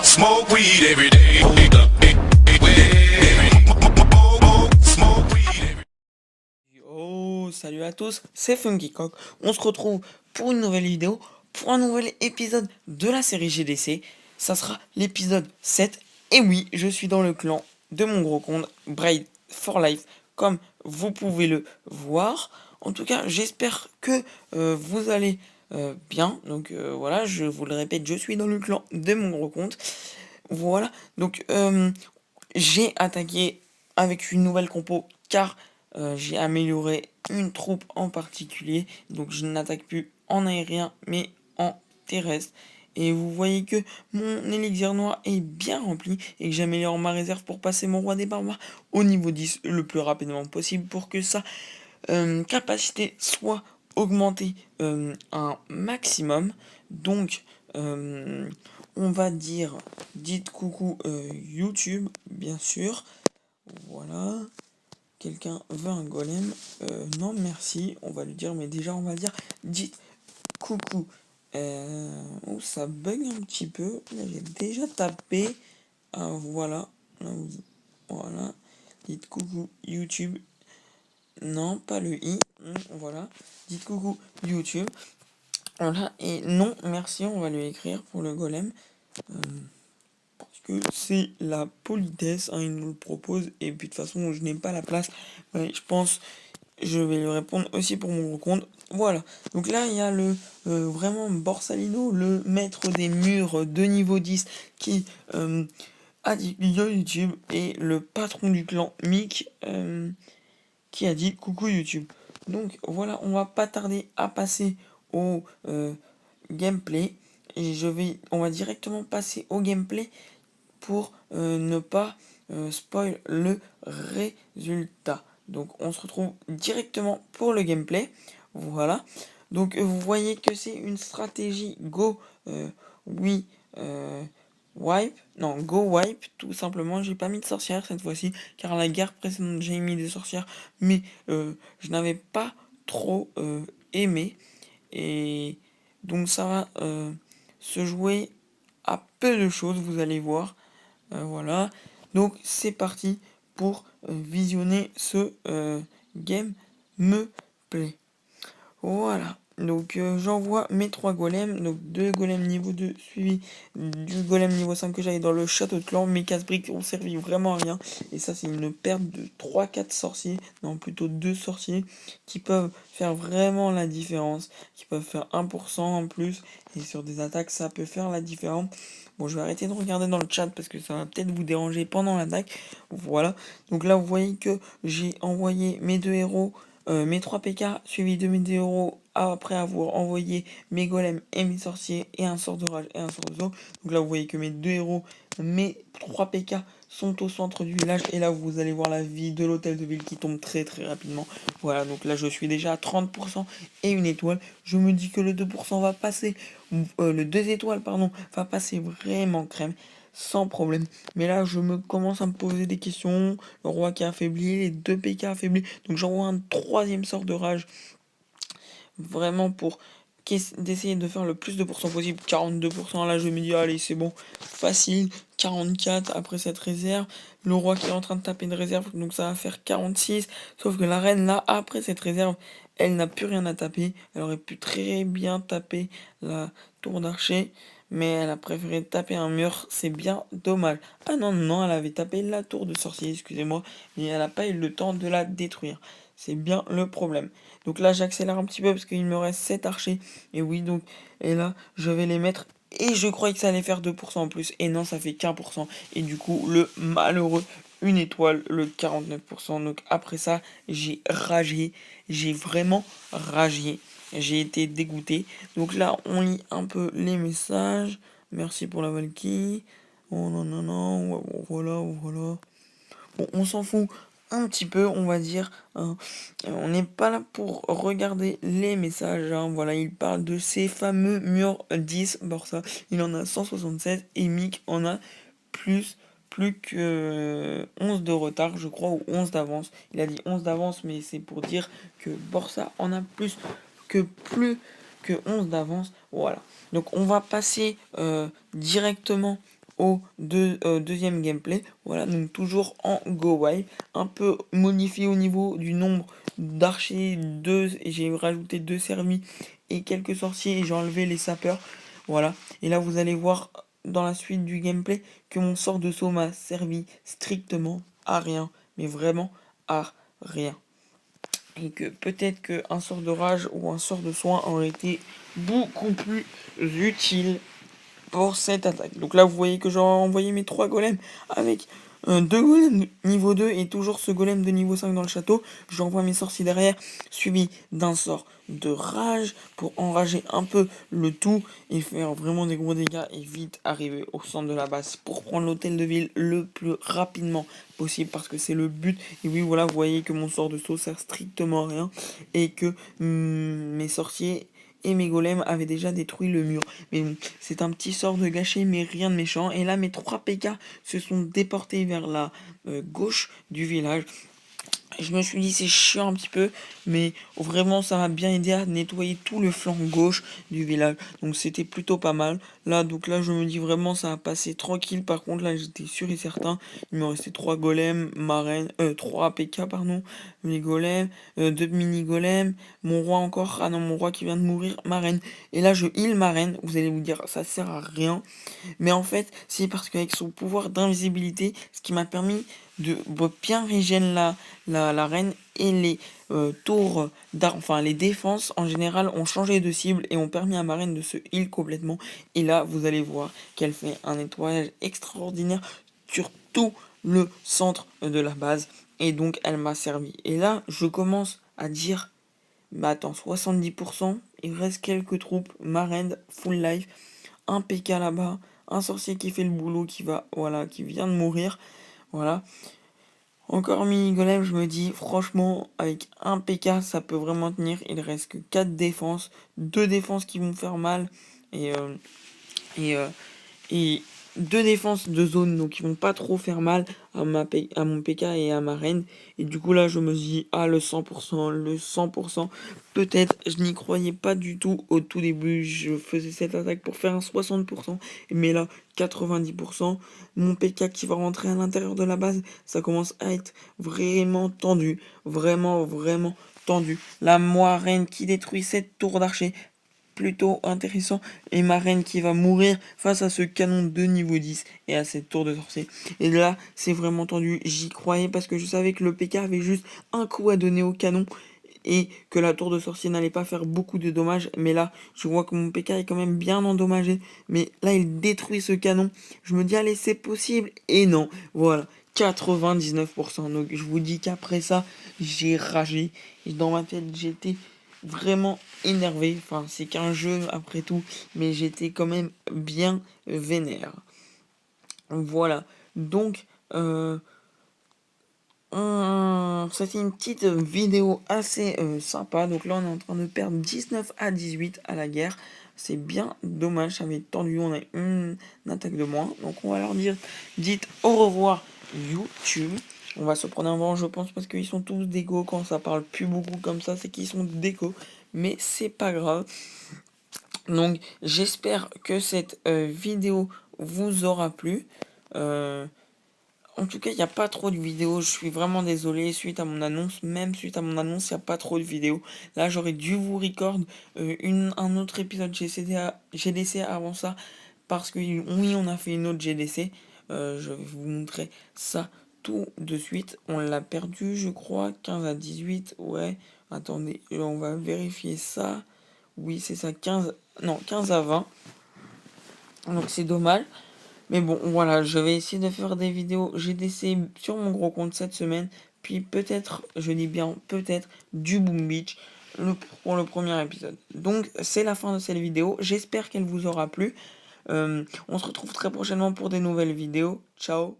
Smoke weed every day. Smoke weed. Oh, salut à tous, c'est Funky Cock. On se retrouve pour une nouvelle vidéo, pour un nouvel épisode de la série GDC. Ça sera l'épisode 7. Et oui, je suis dans le clan de mon gros compte, Braid for Life, comme vous pouvez le voir. En tout cas, j'espère que vous allez bien. Donc voilà, je vous le répète, je suis dans le clan de mon gros compte. Voilà, donc j'ai attaqué avec une nouvelle compo car j'ai amélioré une troupe en particulier. Donc je n'attaque plus en aérien mais en terrestre. Et vous voyez que mon élixir noir est bien rempli et que j'améliore ma réserve pour passer mon roi des barbares au niveau 10 le plus rapidement possible pour que sa capacité soit augmentée un maximum. Donc on va dire dites coucou YouTube bien sûr. Voilà. Quelqu'un veut un golem? Non, merci. On va lui dire, mais déjà, on va dire, dites coucou. Oh, ça bug un petit peu. Là, j'ai déjà tapé. Ah, voilà. Là, voilà. Dites coucou YouTube. Non, pas le i. Voilà. Dites coucou YouTube. Voilà. Et non, merci. On va lui écrire pour le golem. Parce que c'est la politesse, hein, il nous le propose, et puis de toute façon je n'ai pas la place, ouais, je pense je vais lui répondre aussi pour mon gros compte. Voilà, donc là il y a le vraiment Borsalino, le maître des murs de niveau 10 qui a dit YouTube, et le patron du clan Mick qui a dit coucou YouTube. Donc voilà, on va pas tarder à passer au gameplay, et on va directement passer au gameplay pour ne pas spoil le résultat. Donc on se retrouve directement pour le gameplay. Voilà. Donc vous voyez que c'est une stratégie Go oui wipe. Non, Go wipe, tout simplement. J'ai pas mis de sorcière cette fois-ci, car la guerre précédente j'ai mis des sorcières, mais je n'avais pas trop aimé. Et donc ça va se jouer à peu de choses, vous allez voir. Voilà, donc c'est parti pour visionner ce gameplay. Voilà, donc j'envoie mes 3 golems, donc 2 golems niveau 2 suivi du golem niveau 5 que j'avais dans le château de clan. Mes casse-briques ont servi vraiment à rien, et ça c'est une perte de 3-4 sorciers, non plutôt 2 sorciers qui peuvent faire vraiment la différence, qui peuvent faire 1% en plus, et sur des attaques ça peut faire la différence. Bon, je vais arrêter de regarder dans le chat parce que ça va peut-être vous déranger pendant l'attaque. Voilà, donc là vous voyez que j'ai envoyé mes 2 héros, mes 3 PK suivis de mes 2 héros après avoir envoyé mes golems et mes sorciers et un sort de rage et un sort de zoo. Donc là vous voyez que mes 2 héros, mes 3 PK sont au centre du village, et là vous allez voir la vie de l'hôtel de ville qui tombe très très rapidement. Voilà, donc là je suis déjà à 30% et une étoile. Je me dis que le 2% va passer, le 2 étoiles pardon, va passer vraiment crème sans problème. Mais là je me commence à me poser des questions. Le roi qui est affaibli, les 2 PK affaiblis, donc j'envoie un 3e sort de rage vraiment pour d'essayer de faire le plus de pourcents possible. 42%, là je me dis allez c'est bon, facile. 44 après cette réserve, le roi qui est en train de taper une réserve, donc ça va faire 46. Sauf que la reine là, après cette réserve, elle n'a plus rien à taper. Elle aurait pu très bien taper la tour d'archer, mais elle a préféré taper un mur, c'est bien dommage. Ah non, non, elle avait tapé la tour de sorcier, excusez-moi, mais elle n'a pas eu le temps de la détruire. C'est bien le problème. Donc là, j'accélère un petit peu parce qu'il me reste 7 archers. Et oui, donc, et là, je vais les mettre. Et je croyais que ça allait faire 2% en plus. Et non, ça fait qu'1%. Et du coup, le malheureux, une étoile, le 49%. Donc après ça, j'ai ragé. J'ai vraiment ragé. J'ai été dégoûté. Donc là, on lit un peu les messages. Merci pour la Valkyrie. Oh non, non, non. Voilà, voilà. Bon, on s'en fout un petit peu, on va dire, hein. On n'est pas là pour regarder les messages, hein. Voilà, il parle de ces fameux murs 10. Borsa, il en a 176, et Mick en a plus que 11 de retard, je crois, ou 11 d'avance. Il a dit 11 d'avance, mais c'est pour dire que Borsa en a plus que 11 d'avance. Voilà. Donc on va passer directement au deuxième gameplay. Voilà, donc toujours en Go Wild. Un peu modifié au niveau du nombre d'archers. J'ai rajouté 2 servis et quelques sorciers et j'ai enlevé les sapeurs. Voilà. Et là vous allez voir dans la suite du gameplay que mon sort de saut m'a servi strictement à rien. Mais vraiment à rien. Et que peut-être qu'un sort de rage ou un sort de soin aurait été beaucoup plus utile pour cette attaque. Donc là, vous voyez que j'ai envoyé mes 3 golems avec 2 golems de niveau 2 et toujours ce golem de niveau 5 dans le château. J'envoie mes sorciers derrière, suivi d'un sort de rage pour enrager un peu le tout et faire vraiment des gros dégâts et vite arriver au centre de la base pour prendre l'hôtel de ville le plus rapidement possible parce que c'est le but. Et oui, voilà, vous voyez que mon sort de saut sert strictement à rien et que mes sorciers et mes golems avaient déjà détruit le mur. Mais bon, c'est un petit sort de gâché, mais rien de méchant. Et là, mes 3 PK se sont déportés vers la gauche du village. Je me suis dit c'est chiant un petit peu, mais vraiment ça m'a bien aidé à nettoyer tout le flanc gauche du village. Donc c'était plutôt pas mal. Là je me dis vraiment ça a passé tranquille. Par contre là j'étais sûr et certain. Il me restait 3 golems, marraine, 3 APK pardon, les golems, 2 mini golems, mon roi encore. Ah non mon roi qui vient de mourir, marraine. Et là je heal marraine. Vous allez vous dire ça sert à rien. Mais en fait, c'est parce qu'avec son pouvoir d'invisibilité, ce qui m'a permis de bien régénérer la reine et les tours d'armes, enfin les défenses en général ont changé de cible et ont permis à ma reine de se heal complètement. Et là, vous allez voir qu'elle fait un nettoyage extraordinaire sur tout le centre de la base. Et donc, elle m'a servi. Et là, je commence à dire, bah attends, 70%, il reste quelques troupes, ma reine, full life, un PK là-bas, un sorcier qui fait le boulot, qui vient de mourir, voilà. Encore mini golem, je me dis, franchement, avec un PK, ça peut vraiment tenir. Il reste que 4 défenses, 2 défenses qui vont faire mal, et, et, euh, et 2 défenses de zone, donc ils vont pas trop faire mal à mon PK et à ma reine. Et du coup là je me dis, ah le 100%, le 100%, peut-être, je n'y croyais pas du tout au tout début, je faisais cette attaque pour faire un 60%, mais là 90%, mon PK qui va rentrer à l'intérieur de la base, ça commence à être vraiment tendu, vraiment tendu. La moi reine qui détruit cette tour d'archer, plutôt intéressant, et ma reine qui va mourir face à ce canon de niveau 10 et à cette tour de sorcier. Et là c'est vraiment tendu, j'y croyais parce que je savais que le PK avait juste un coup à donner au canon et que la tour de sorcier n'allait pas faire beaucoup de dommages. Mais là je vois que mon PK est quand même bien endommagé, mais là il détruit ce canon, je me dis allez c'est possible, et non, voilà, 99%. Donc je vous dis qu'après ça j'ai ragé et dans ma tête j'étais vraiment énervé. Enfin, c'est qu'un jeu après tout, mais j'étais quand même bien vénère. Voilà. Donc, c'était une petite vidéo assez sympa. Donc là, on est en train de perdre 19-18 à la guerre. C'est bien dommage, ça avait tendu, on a une attaque de moins. Donc on va leur dire, dites au revoir YouTube. On va se prendre un vent, je pense, parce qu'ils sont tous déco. Quand ça parle plus beaucoup comme ça, c'est qu'ils sont déco. Mais c'est pas grave. Donc j'espère que cette vidéo vous aura plu. En tout cas, il n'y a pas trop de vidéos. Je suis vraiment désolé. Suite à mon annonce, même suite à mon annonce, il n'y a pas trop de vidéos. Là, j'aurais dû vous record un autre épisode GDC avant ça. Parce que oui, on a fait une autre GDC. Je vais vous montrer ça tout de suite. On l'a perdu, je crois, 15-18. Ouais, attendez, on va vérifier ça. Oui, c'est ça, 15-20. Donc c'est dommage. Mais bon, voilà, je vais essayer de faire des vidéos GDC sur mon gros compte cette semaine. Puis peut-être, je dis bien peut-être, du Boom Beach pour le premier épisode. Donc c'est la fin de cette vidéo. J'espère qu'elle vous aura plu. On se retrouve très prochainement pour des nouvelles vidéos. Ciao!